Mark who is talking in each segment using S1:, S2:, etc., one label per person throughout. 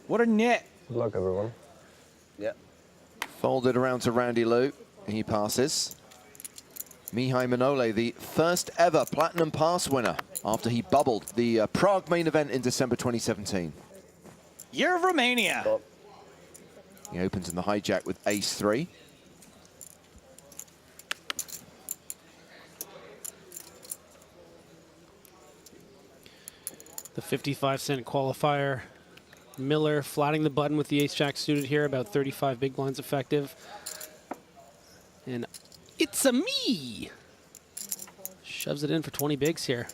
S1: What a net.
S2: Good luck, everyone.
S3: Yeah.
S4: Folded around to Randy Lou. He passes. Mihai Manole, the first ever Platinum Pass winner after he bubbled the Prague main event in December 2017.
S1: Year of Romania.
S3: Oh.
S4: He opens in the hijack with ace-3.
S5: The 55-cent qualifier. Miller flatting the button with the ace-jack suited here, about 35 big blinds effective. And it's a me! Shoves it in for 20 bigs here.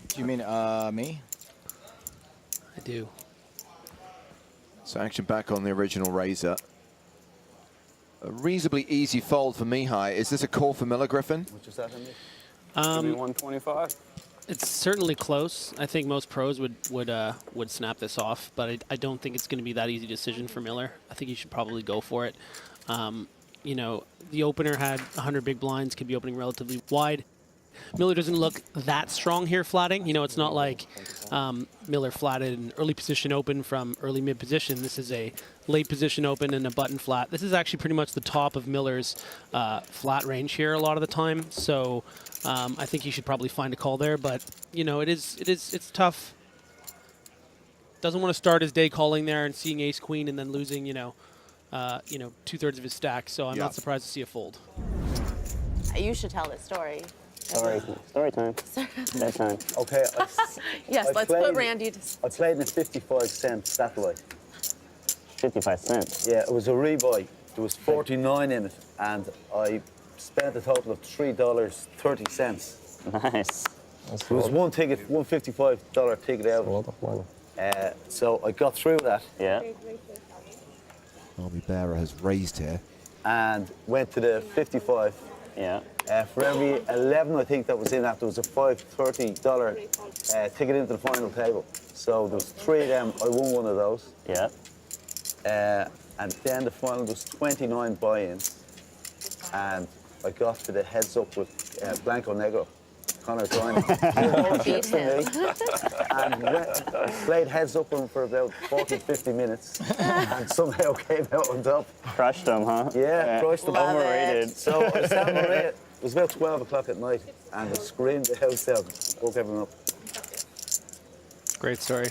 S1: Do you mean me?
S5: I do.
S4: So action back on the original razor. A reasonably easy fold for Mihai. Is this a call for Miller, Griffin?
S3: Which is that, Andy?
S2: Give me 125.
S5: It's certainly close. I think most pros would snap this off, but I don't think it's going to be that easy decision for Miller. I think he should probably go for it. You know, the opener had 100 big blinds, could be opening relatively wide. Miller doesn't look that strong here flatting. You know, it's not like Miller flatted an early position open from early mid position. This is a late position open and a button flat. This is actually pretty much the top of Miller's flat range here a lot of the time. So I think he should probably find a call there. But you know, it's tough. Doesn't want to start his day calling there and seeing ace queen and then losing, you know, 2/3 of his stack. So I'm not surprised to see a fold.
S6: You should tell this story.
S2: Story time. Bedtime.
S3: Okay.
S6: Yes, let's put Randy to...
S3: I played in a 55-cent satellite.
S2: 55 cents.
S3: Yeah, it was a rebuy. There was 49 in it, and I spent a total of $3.30.
S2: Nice.
S3: There was one ticket, one $55 ticket out.
S2: A lot of money.
S3: So I got through that
S2: Yeah.
S4: Army Bearer has raised here.
S3: and went to the 55.
S2: Yeah.
S3: For every 11, I think, that was in that, there was a $5.30 ticket into the final table. So there was 3 of them. I won one of those.
S2: Yeah.
S3: And then the final was 29 buy-ins. And I got to the heads up with Blanco Negro, Conor O'Brien.
S6: Beat him.
S3: And played heads up with him for about 40, 50 minutes. And somehow came out on top.
S2: Crushed them, huh?
S3: Yeah, crushed them.
S6: Love
S2: Overrated.
S6: it.
S3: So I was standing around, it was about 12 o'clock at night, and I screamed the house down, woke everyone up.
S5: Great story.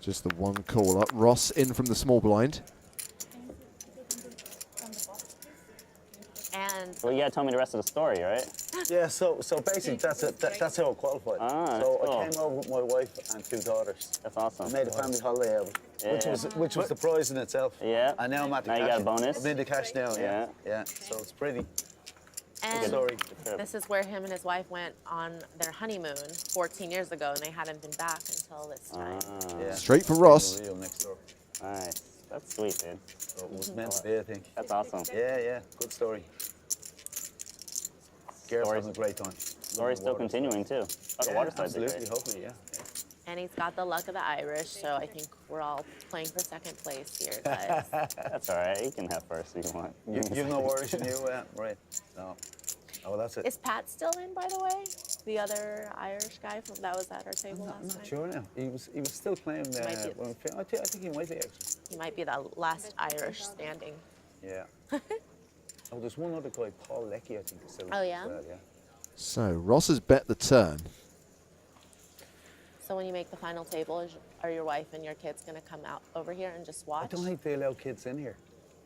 S4: Just the one call up. Ross in from the small blind.
S6: And
S2: Well, you gotta tell me the rest of the story, right?
S3: Yeah, so basically that's how I qualified.
S2: Ah,
S3: So
S2: cool.
S3: I came over with my wife and 2 daughters.
S2: That's awesome.
S3: I made a family holiday out of it,
S2: Yeah.
S3: which was the prize in itself.
S2: Yeah.
S3: And now I'm at the
S2: Now
S3: cash.
S2: you got a bonus?
S3: I'm in the cash now, yeah.
S2: Yeah.
S3: Yeah, so it's pretty.
S6: and
S3: Sorry.
S6: this is where him and his wife went on their honeymoon 14 years ago, and they hadn't been back until this time.
S3: Yeah.
S4: Straight for Ross.
S3: Real next door.
S2: Nice. That's sweet, dude.
S3: So it was meant to be, I think.
S2: That's awesome.
S3: Yeah, good story. Gareth's
S2: Story's-
S3: having a great time.
S2: Story's still continuing, too. Oh, the water side did
S3: Absolutely,
S2: great.
S3: hopefully, yeah.
S6: And he's got the luck of the Irish, so I think we're all playing for second place here, guys.
S2: That's all right. You can have first if you want.
S3: You've no worries in you, right? No. Oh, well, that's it.
S6: Is Pat still in, by the way? The other Irish guy that was at our table
S3: I'm
S6: last
S3: not
S6: night?
S3: sure now. He was still playing.
S6: Might be.
S3: When I think he might be actually.
S6: He might be the last Irish standing.
S3: Yeah. Oh, there's one other guy, Paul Leckie, I think. Is still
S6: Oh, yeah?
S3: as well, yeah.
S4: So Ross has bet the turn.
S6: So when you make the final table, are your wife and your kids going to come out over here and just
S3: I
S6: watch?
S3: don't think they allow kids in here.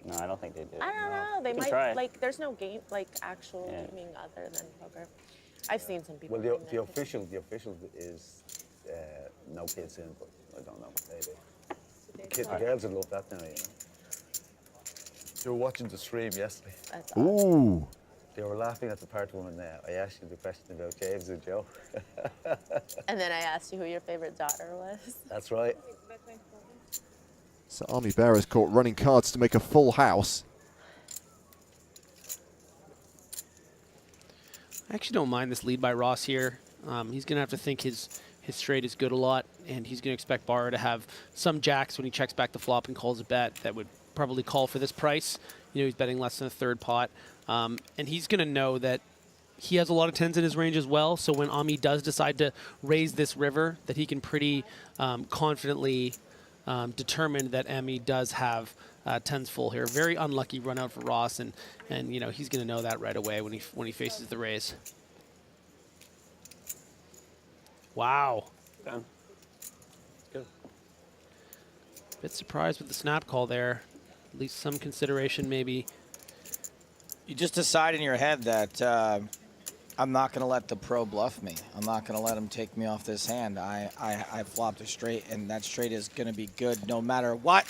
S2: No, I don't think they do.
S6: I don't know. They
S2: can
S6: might,
S2: try.
S6: like, there's no game, like, actual
S2: Yeah.
S6: gaming other than poker. I've seen some people.
S3: Well,
S6: doing
S3: the
S6: that.
S3: official is no kids in, but I don't know. Maybe. The girls would love that now, you know. They were watching the stream yesterday.
S6: That's awesome.
S4: Ooh.
S3: They were laughing at the part when I asked you the question about James and Joe.
S6: And then I asked you who your favorite daughter was.
S3: That's right.
S4: So Army Bearer's caught running cards to make a full house.
S5: I actually don't mind this lead by Ross here. He's going to have to think his straight is good a lot, and he's going to expect Barra to have some jacks when he checks back the flop and calls a bet that would probably call for this price. You know, he's betting less than a third pot. And he's going to know that he has a lot of 10s in his range as well, so when Ami does decide to raise this river, that he can pretty confidently determine that Ami does have 10s full here. Very unlucky run out for Ross, and you know, he's going to know that right away when he faces the raise. Wow.
S2: Done. Good.
S5: Bit surprised with the snap call there. At least some consideration maybe.
S1: You just decide in your head that I'm not going to let the pro bluff me. I'm not going to let him take me off this hand. I flopped a straight, and that straight is going to be good no matter what.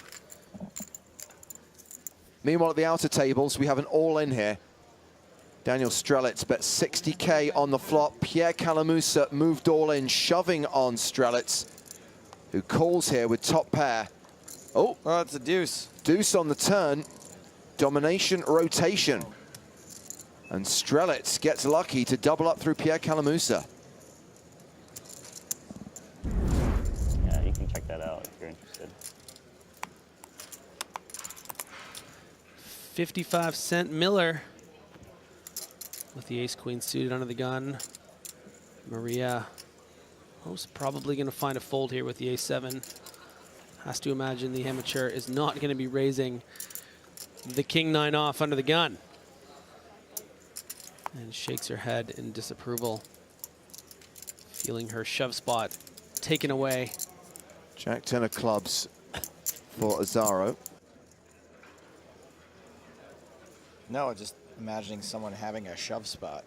S4: Meanwhile, at the outer tables, we have an all-in here. Daniel Strelitz bet 60K on the flop. Pierre Calamusa moved all in, shoving on Strelitz, who calls here with top pair. Oh,
S1: it's a deuce.
S4: Deuce on the turn. Domination rotation. And Strelitz gets lucky to double up through Pierre Calamusa.
S2: Yeah, you can check that out if you're interested.
S5: 55-cent Miller with the ace-queen suited under the gun. Maria most probably going to find a fold here with the ace-7. Has to imagine the amateur is not going to be raising the king-9 off under the gun. And shakes her head in disapproval, feeling her shove spot taken away.
S4: Jack-10 of clubs for Azaro.
S1: No, just imagining someone having a shove spot.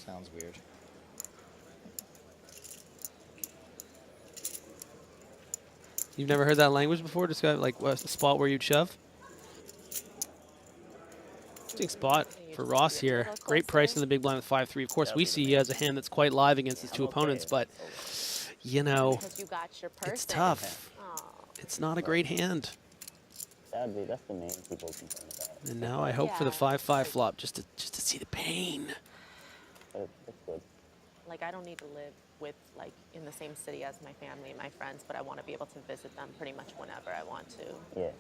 S1: Sounds weird.
S5: You've never heard that language before? Describe like a spot where you'd shove? Interesting spot for Ross here. Great price in the big blind with 5-3. Of course, we see he has a hand that's quite live against his two opponents, but you know, it's tough. It's not a great hand.
S2: Sadly, that's the main people concerned about.
S5: And now I hope for the 5-5 flop just to see the pain.
S2: But it's good.
S6: Like, I don't need to live with, like, in the same city as my family and my friends, but I want to be able to visit them pretty much whenever I want to.
S2: Yeah.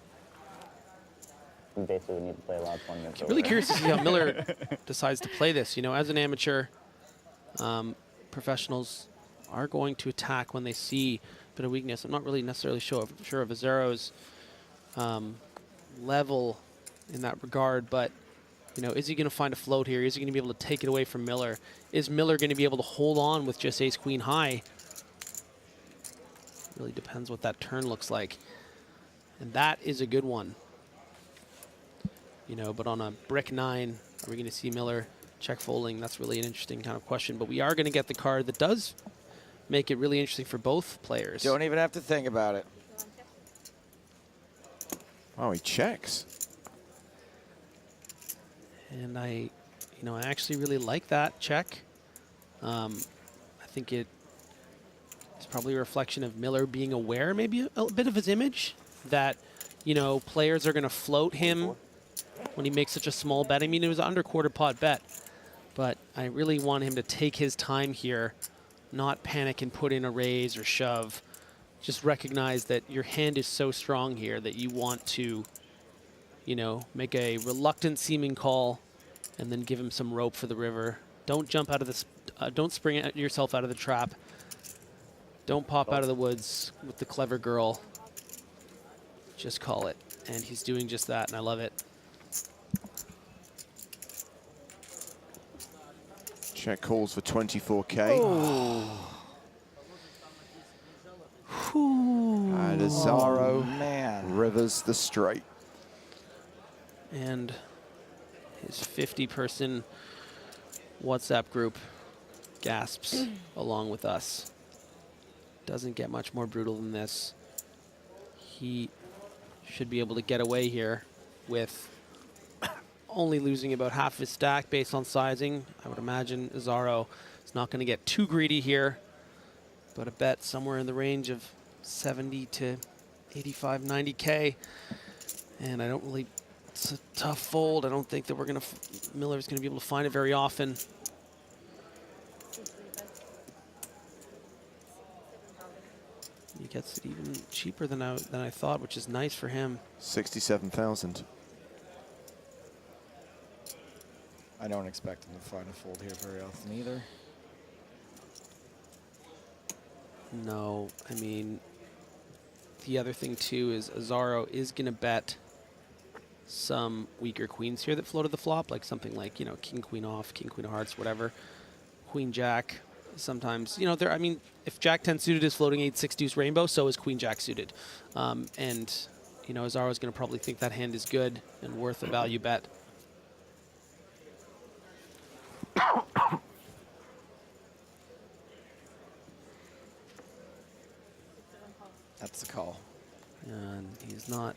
S2: You basically need to play a lot of tournaments.
S5: I'm really curious to see how Miller decides to play this. You know, as an amateur, professionals are going to attack when they see a bit of weakness. I'm not really necessarily sure of Azaro's level in that regard, but you know, is he going to find a float here? Is he going to be able to take it away from Miller? Is Miller going to be able to hold on with just ace-queen high? Really depends what that turn looks like. And that is a good one. You know, but on a brick 9, are we going to see Miller check folding? That's really an interesting kind of question. But we are going to get the card that does make it really interesting for both players.
S1: Don't even have to think about it.
S4: Oh, he checks.
S5: And I actually really like that check. I think it's probably a reflection of Miller being aware, maybe a bit of his image, that, you know, players are going to float him when he makes such a small bet. I mean, it was an under quarter pot bet, but I really want him to take his time here, not panic and put in a raise or shove. Just recognize that your hand is so strong here that you want to, you know, make a reluctant seeming call and then give him some rope for the river. Don't jump out of this, don't spring yourself out of the trap. Don't pop out of the woods with the clever girl. Just call it. And he's doing just that, and I love it.
S4: Check calls for 24K. And Azaro rivers the straight.
S5: And his 50-person WhatsApp group gasps along with us. Doesn't get much more brutal than this. He should be able to get away here with only losing about half his stack based on sizing. I would imagine Azaro is not going to get too greedy here, but a bet somewhere in the range of 70 to 85, 90K. And I don't really, it's a tough fold. I don't think that Miller's going to be able to find it very often. He gets it even cheaper than I thought, which is nice for him.
S4: 67,000.
S1: I don't expect him to find a fold here very often either.
S5: No, I mean, the other thing too is Azaro is going to bet some weaker queens here that floated the flop, like something like, you know, king, queen off, king, queen of hearts, whatever. Queen, jack. Sometimes, you know, I mean, if jack 10 suited is floating 8-6 deuce rainbow, so is queen jack suited. And, you know, Azaro's going to probably think that hand is good and worth a value bet.
S1: That's the call.
S5: And he's not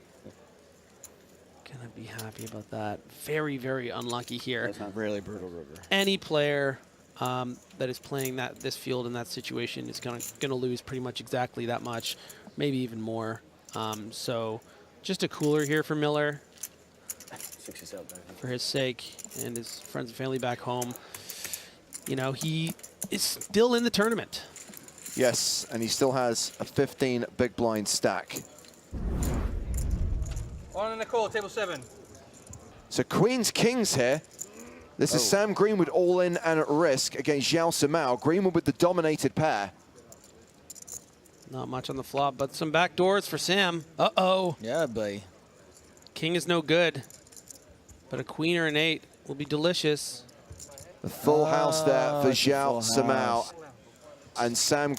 S5: going to be happy about that. Very, very unlucky here.
S1: Really brutal river.
S5: Any player that is playing this field in that situation is going to lose pretty much exactly that much, maybe even more. So just a cooler here for Miller,
S3: 67,
S5: for his sake and his friends and family back home. You know, he is still in the tournament.
S4: Yes, and he still has a 15 big blind stack.
S7: On in the call, table 7.
S4: So Queen's Kings here. This is Sam Greenwood all in and at risk against Xiao Simao. Greenwood with the dominated pair.
S5: Not much on the flop, but some back doors for Sam. Uh-oh.
S1: Yeah, buddy.
S5: King is no good, but a queen or an 8 will be delicious.
S4: The full house there for
S1: it's a full
S4: Xiao Simao.
S1: house.
S4: And Sam